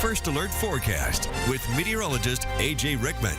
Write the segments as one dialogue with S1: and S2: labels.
S1: First Alert Forecast with meteorologist AJ Rickman.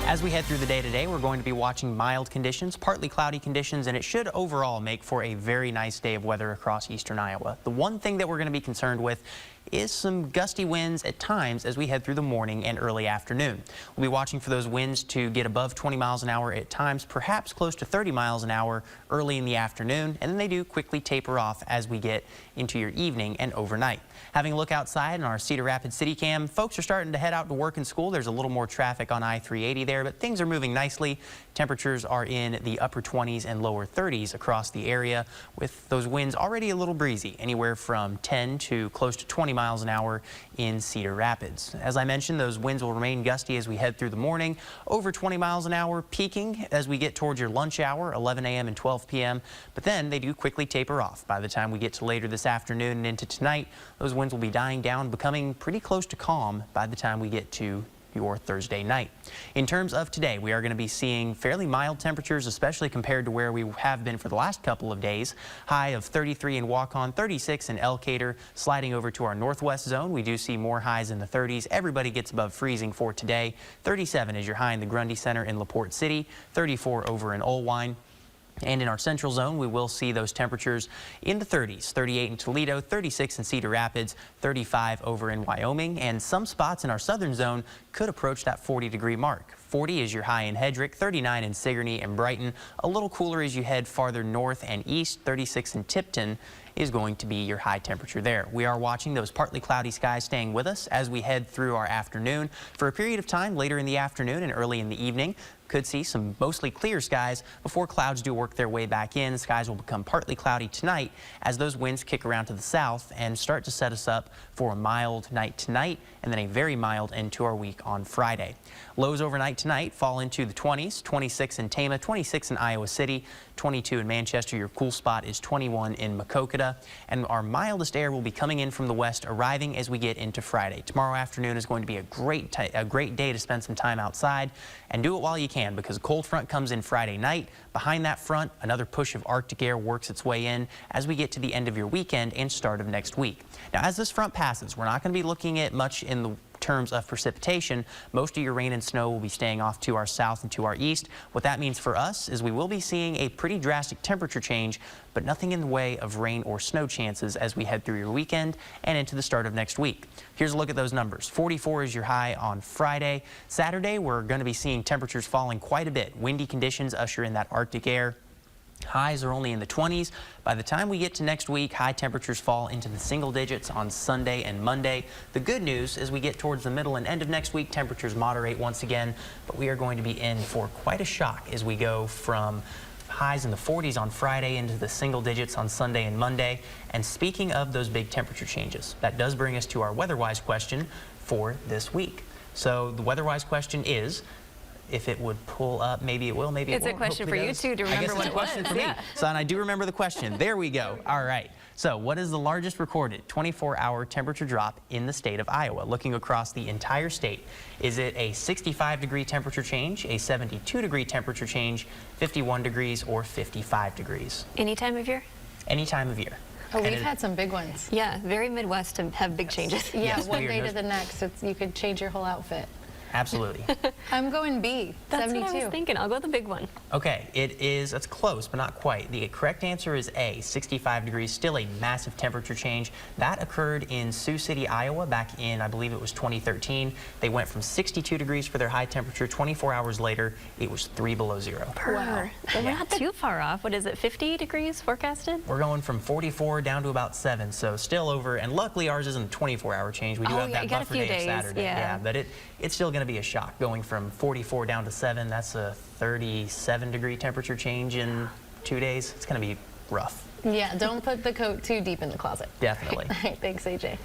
S2: As we head through the day today, we're going to be watching mild conditions, partly cloudy conditions, and it should overall make for a very nice day of weather across eastern Iowa. The one thing that we're going to be concerned with is some gusty winds at times as we head through the morning and early afternoon. We'll be watching for those winds to get above 20 miles an hour at times, perhaps close to 30 miles an hour early in the afternoon, and then they do quickly taper off as we get into your evening and overnight. Having a look outside in our Cedar Rapids City Cam, folks are starting to head out to work and school. There's a little more traffic on I-380 there, but things are moving nicely. Temperatures are in the upper 20s and lower 30s across the area, with those winds already a little breezy, anywhere from 10 to close to 20 miles an hour in Cedar Rapids. As I mentioned, those winds will remain gusty as we head through the morning, over 20 miles an hour, peaking as we get towards your lunch hour, 11 a.m. and 12 p.m. But then they do quickly taper off. By the time we get to later this afternoon and into tonight, those winds will be dying down, becoming pretty close to calm by the time we get to your Thursday night. In terms of today, we are going to be seeing fairly mild temperatures, especially compared to where we have been for the last couple of days. High of 33 in Waukon, 36 in Elkader. Sliding over to our northwest zone, we do see more highs in the 30s. Everybody gets above freezing for today. 37 is your high in the Grundy Center in LaPorte City, 34 over in Olwine. And in our central zone, we will see those temperatures in the 30s, 38 in Toledo, 36 in Cedar Rapids, 35 over in Wyoming, and some spots in our southern zone could approach that 40-degree mark. 40 is your high in Hedrick, 39 in Sigourney and Brighton. A little cooler as you head farther north and east. 36 in Tipton is going to be your high temperature there. We are watching those partly cloudy skies staying with us as we head through our afternoon. For a period of time later in the afternoon and early in the evening, could see some mostly clear skies before clouds do work their way back in. Skies will become partly cloudy tonight as those winds kick around to the south and start to set us up for a mild night tonight and then a very mild end to our week on Friday. Lows overnight tonight fall into the 20s, 26 in Tama, 26 in Iowa City, 22 in Manchester. Your cool spot is 21 in Maquoketa. And our mildest air will be coming in from the west, arriving as we get into Friday. Tomorrow afternoon is going to be a great day to spend some time outside and do it while you can, because a cold front comes in Friday night. Behind that front, another push of Arctic air works its way in as we get to the end of your weekend and start of next week. Now, as this front passes, we're not going to be looking at much in the terms of precipitation. Most of your rain and snow will be staying off to our south and to our east. What that means for us is we will be seeing a pretty drastic temperature change, but nothing in the way of rain or snow chances as we head through your weekend and into the start of next week. Here's a look at those numbers. 44 is your high on Friday. Saturday, we're going to be seeing temperatures falling quite a bit. Windy conditions usher in that Arctic air. Highs are only in the 20s. By the time we get to next week, high temperatures fall into the single digits on Sunday and Monday. The good news is we get towards the middle and end of next week, temperatures moderate once again, but we are going to be in for quite a shock as we go from highs in the 40s on Friday into the single digits on Sunday and Monday. And speaking of those big temperature changes, that does bring us to our weather-wise question for this week. So the weather-wise question is, if it would pull up, maybe it will, maybe it won't.
S3: It's a question for you, too, to remember what it was.
S2: For me. So, and I do remember the question. There we go. All right. So, what is the largest recorded 24-hour temperature drop in the state of Iowa? Looking across the entire state, is it a 65-degree temperature change, a 72-degree temperature change, 51 degrees, or 55 degrees?
S3: Any time of year?
S2: Any time of year.
S4: Oh, we've had some big ones.
S3: Yeah, very Midwest to have big changes.
S4: Yeah,
S2: yes,
S4: one day to the next, you could change your whole outfit.
S2: Absolutely.
S4: I'm going B,
S3: That's
S4: 72.
S3: what I was thinking. I'll go the big one.
S2: Okay, it's close, but not quite. The correct answer is A, 65 degrees, still a massive temperature change. That occurred in Sioux City, Iowa, back in, I believe it was 2013. They went from 62 degrees for their high temperature. 24 hours later, it was 3 below zero.
S3: Wow. We're not too far off. What is it, 50 degrees forecasted?
S2: We're going from 44 down to about 7, so still over. And luckily, ours isn't a 24-hour change. We do have that buffer day of Saturday. Yeah, but it's still going to be a shock going from 44 down to 7. That's a 37-degree temperature change in 2 days. It's going to be rough.
S4: Yeah, don't put the coat too deep in the closet.
S2: Definitely.
S4: All right, thanks, AJ.